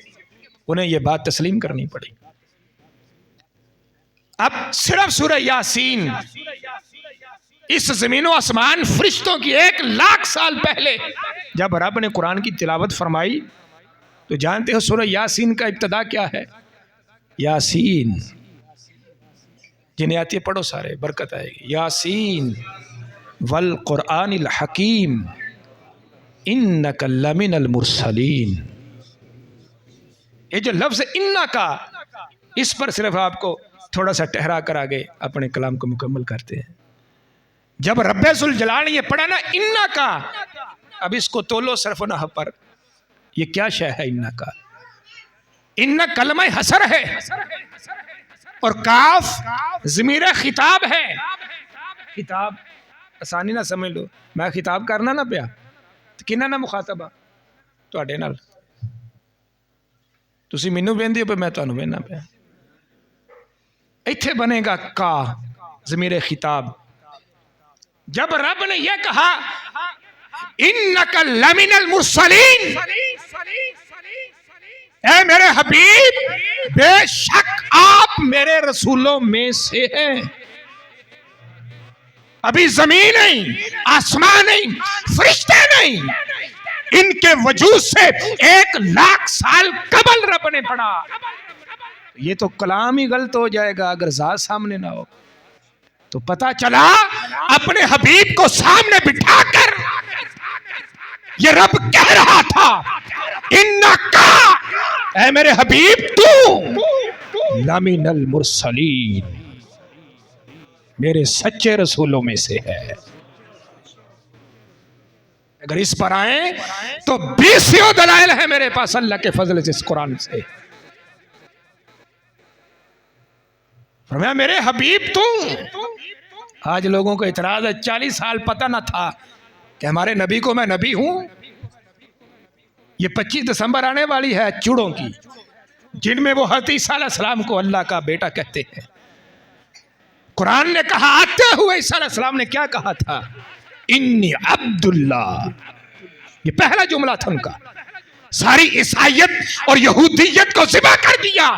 انہیں یہ بات تسلیم کرنی پڑی. اب صرف سورہ یاسین اس زمین و آسمان فرشتوں کی 1,00,000 سال پہلے جب رب نے قرآن کی تلاوت فرمائی تو جانتے ہو سورہ یاسین کا ابتدا کیا ہے؟ یاسین، جنہیں آتی ہے پڑھو سارے برکت آئے گی. یاسین والقرآن الحکیم انک لمن المرسلین. یہ جو لفظ انکا، اس پر صرف آپ کو تھوڑا سا ٹھہرا کر آگے اپنے کلام کو مکمل کرتے ہیں. جب رب ذوالجلال نے یہ پڑھا نا انکا، اب اس کو تولو صرف و نحو پر، یہ کیا شے ہے انکا؟ ان کلمہ حسر ہے اور کاف ضمیر خطاب ہے. خطاب آسانی نہ سمجھ لو، میں خطاب کرنا نہ پیا تو کنہ نہ مخاطبہ تواڈے نال، تسی مینوں ویندے ہو پے میں تانوں وینا پیا. ایتھے بنے گا کا ضمیر خطاب. جب رب نے یہ کہا انک لمن المرسلین، اے میرے حبیب بے شک آپ میرے رسولوں میں سے ہیں. ابھی زمین نہیں، آسمان نہیں، فرشتے نہیں، ان کے وجود سے 1,00,000 سال قبل رب نے پڑھا. یہ تو کلام ہی غلط ہو جائے گا اگر ذات سامنے نہ ہو. تو پتہ چلا اپنے حبیب کو سامنے بٹھا کر یہ رب کہہ رہا تھا انکا، اے میرے حبیب تو لمن المرسلین، میرے سچے رسولوں میں سے ہے. اگر اس پر آئیں تو 20 دلائل ہیں میرے پاس اللہ کے فضل سے اس قرآن سے. فرمایا میرے حبیب تو آج لوگوں کو اعتراض ہے 40 سال پتہ نہ تھا کہ ہمارے نبی کو میں نبی ہوں. یہ 25 دسمبر آنے والی ہے چوڑوں کی، جن میں وہ حضرت عیسیٰ علیہ السلام کو اللہ کا بیٹا کہتے ہیں. قرآن نے کہا آتے ہوئے عیسیٰ علیہ السلام نے کیا کہا تھا؟ انی عبداللہ. یہ پہلا جملہ تھا ان کا. ساری عیسائیت اور یہودیت کو ذبح کر دیا.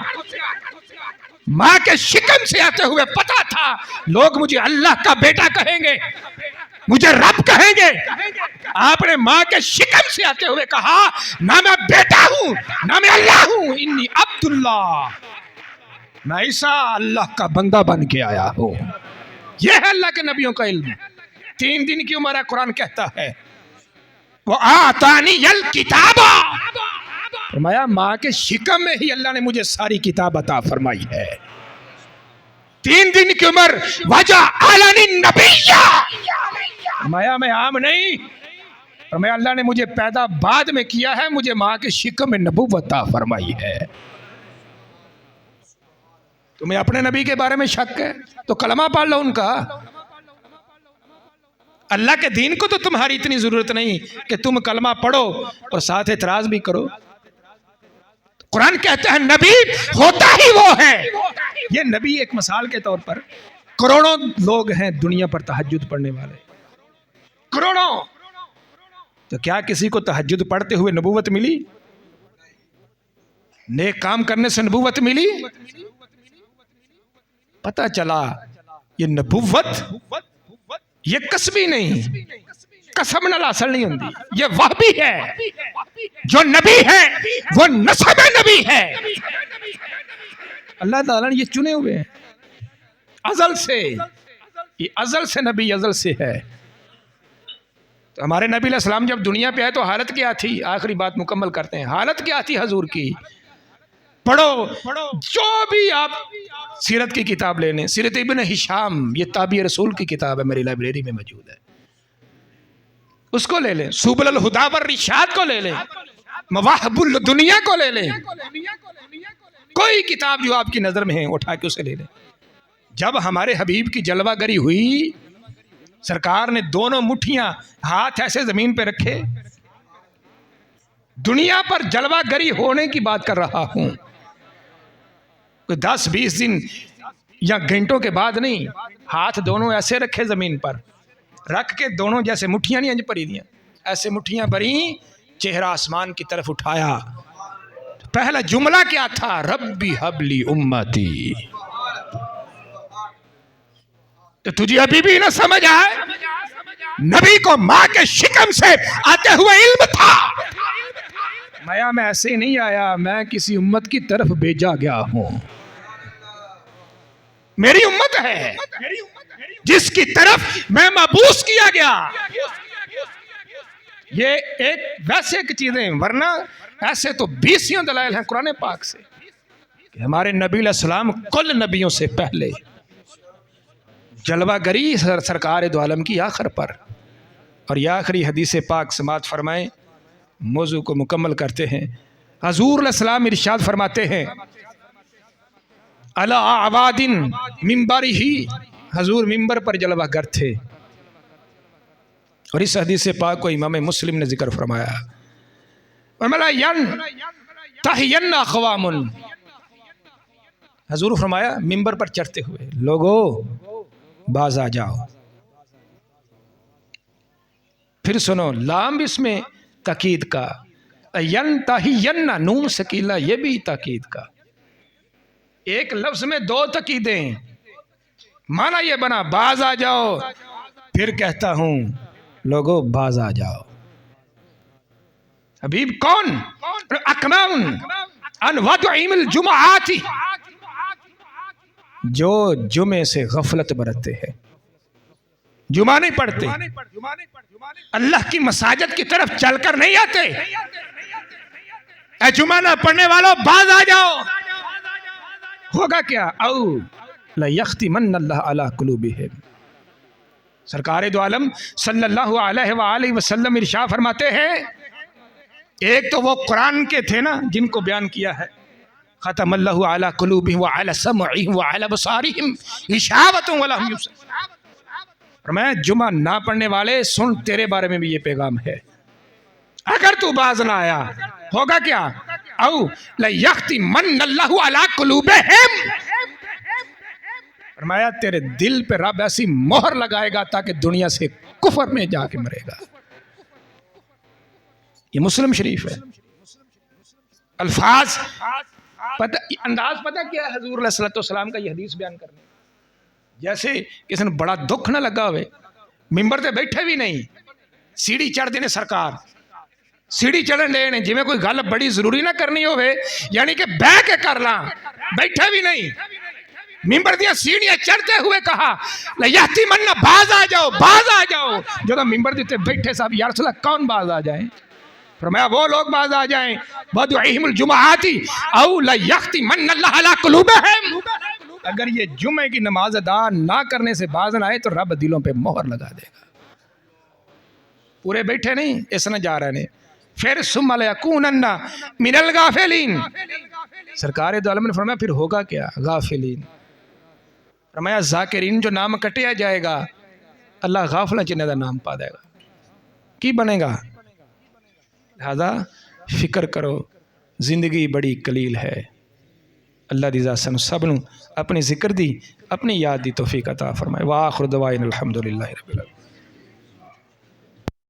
ماں کے شکم سے آتے ہوئے پتا تھا لوگ مجھے اللہ کا بیٹا کہیں گے، مجھے رب کہیں گے. آپ نے ماں کے شکم سے آتے ہوئے کہا نہ میں بیٹا ہوں نہ میں اللہ ہوں، انی عبداللہ، میں عیسیٰ اللہ کا بندہ بن کے آیا ہوں. یہ ہے اللہ کے نبیوں کا علم. 3 دن کی عمر ہے. قرآن کہتا ہے وہ آتانی الکتاب، فرمایا ماں کے شکم میں ہی اللہ نے مجھے ساری کتاب عطا فرمائی ہے. 3 دن کی عمر وجعلنی نبیّا، فرمایا میں عام نہیں، فرمایا اللہ نے مجھے پیدا بعد میں کیا ہے، مجھے ماں کے شکم میں نبوت عطا فرمائی ہے. تمہیں اپنے نبی کے بارے میں شک ہے تو کلمہ پڑھ لو ان کا. اللہ کے دین کو تو تمہاری اتنی ضرورت نہیں کہ تم کلمہ پڑھو اور ساتھ اعتراض بھی کرو. قرآن کہتا ہے نبی ہوتا ہی وہ ہے. یہ نبی ایک مثال کے طور پر کروڑوں لوگ ہیں دنیا پر تہجد پڑھنے والے، کروڑوں. تو کیا کسی کو تہجد پڑھتے ہوئے نبوت ملی؟ نیک کام کرنے سے نبوت ملی؟ پتہ چلا یہ نبوت یہ قسمی نہیں، قسم نال حاصل نہیں ہوندی، یہ وحبی ہے. جو نبی ہے وہ نسب نبی ہے. اللہ تعالیٰ نے یہ چنے ہوئے ہیں ازل سے. یہ ازل سے نبی ازل سے ہے. تو ہمارے نبی علیہ السلام جب دنیا پہ آئے تو حالت کیا تھی؟ آخری بات مکمل کرتے ہیں. حالت کیا تھی حضور کی؟ پڑھو جو بھی آپ سیرت کی کتاب لے لیں. سیرت ابن ہشام، یہ تابعی رسول کی کتاب ہے، میری لائبریری میں موجود ہے، اس کو لے لیں. سبل الہدی والرشاد کو لے لیں، مواہب الدنیا کو لے لیں. کوئی کتاب جو آپ کی نظر میں ہے اٹھا کے اسے لے لیں. جب ہمارے حبیب کی جلوہ گری ہوئی، سرکار نے دونوں مٹھیاں ہاتھ ایسے زمین پہ رکھے. دنیا پر جلوہ گری ہونے کی بات کر رہا ہوں، 10-20 دن یا گھنٹوں کے بعد نہیں. ہاتھ دونوں ایسے رکھے زمین پر، رکھ کے دونوں جیسے مٹھیاں نہیں انج پری دیا، ایسے مٹھیاں بری، چہرہ آسمان کی طرف اٹھایا. پہلا جملہ کیا تھا؟ ربی حبلی امتی. تو تجھے ابھی بھی نہ سمجھ آئے؟ نبی کو ماں کے شکم سے آتے ہوئے علم تھا. میں ایسے ہی نہیں آیا، میں کسی امت کی طرف بھیجا گیا ہوں. میری امت ہے جس کی طرف میں مبعوث کیا گیا. یہ ایک ویسے ایک چیزیں، ورنہ ایسے تو 20 دلائل ہیں قرآن پاک سے کہ ہمارے نبی علیہ السلام کل نبیوں سے پہلے جلوہ گری سرکار دو عالم کی آخر پر. اور یہ آخری حدیث پاک سماعت فرمائیں، موضوع کو مکمل کرتے ہیں. حضور علیہ السلام ارشاد فرماتے ہیں علی اعواد منبر ہی، حضور ممبر پر جلوہ گر تھے. اور اس حدیث پاک کو امام مسلم نے ذکر فرمایا. تحین اقوام، حضور فرمایا ممبر پر چڑھتے ہوئے لوگو باز آ جاؤ. پھر سنو، لام اس میں تاکید کا، ینتہین نون سکیلا یہ بھی تاکید کا. ایک لفظ میں 2 تاکیدیں. معنی یہ بنا باز آ جاؤ، پھر کہتا ہوں لوگو باز آ جاؤ. حبیب کون؟ اقنعن ان وضعیم الجمعات، جو جمعے سے غفلت برتتے ہیں، جمعہ نہیں پڑھتے، اللہ کی مساجد کی طرف چل کر نہیں آتے. اے جمعہ نہ پڑھنے والوں باز آ جاؤ. ہوگا کیا؟ او لیختمن اللہ علی قلوبہم. سرکار دو عالم صلی اللہ علیہ وآلہ وسلم ارشاد فرماتے ہیں، ایک تو وہ قرآن کے تھے نا جن کو بیان کیا ہے، ختم اللہ علی قلوبہم وعلی سمعہم وعلی بصارہم غشاوۃ ولہم یبصرون۔ فرمایا جمعہ نہ پڑھنے والے سن، تیرے بارے میں بھی یہ پیغام ہے، اگر تو باز نہ آیا ہوگا کیا؟ او لیختمن اللہ علی قلوبہم، فرمایا تیرے دل پہ رب ایسی مہر لگائے گا تاکہ دنیا سے کفر میں جا کے مرے گا۔ یہ مسلم شریف ہے۔ الفاظ انداز پتہ کیا ہے حضور علیہ السلام کا یہ حدیث بیان کرنے؟ جیسے کسی نے بڑا دکھ نہ لگا ہوئے، ممبر تے بیٹھے بھی نہیں، سیڑھی چڑھ دینے سرکار، سیڑھی چڑھن لے جی میں کوئی گل بڑی ضروری نہ کرنی ہوئے، یعنی کہ بہ کے کر لاں، بیٹھے بھی نہیں، ممبر دیا سیڑھیاں چڑھتے ہوئے کہا لیہتمن، باز آ جاؤ، باز آ جاؤ۔ جو تو ممبر دیتے بیٹھے صاحب، یا رسول اللہ کون باز آ جائیں؟ فرمایا وہ لوگ باز آ جائیں وَدُعِهِمُ الْجُمَعَاتِ أَوْ لَيَخْتِمَنَّ اللَّهُ عَلَىٰ قُلُوبِهِمْ، اگر یہ جمعے کی نماز ادا نہ کرنے سے باز نہ آئے تو رب دلوں پہ مہر لگا دے گا۔ پورے بیٹھے نہیں، اس نے جا رہے نے، پھر ثُمَّ لَيَكُونَنَّ مِنَ الْغَافِلِينَ، سرکار دو عالم نے فرمایا پھر ہوگا کیا؟ غافلین، فرمایا ذاکرین جو نام کٹیا جائے گا اللہ غافلہ چنے دا نام پا دے گا، کی بنے گا؟ لہذا فکر کرو، زندگی بڑی قلیل ہے۔ اللہ دی ذات سن سب نو اپنی ذکر دی، اپنی یاد دی توفیق عطا فرمائے۔ وآخر دعوائنا الحمدللہ رب العالمین۔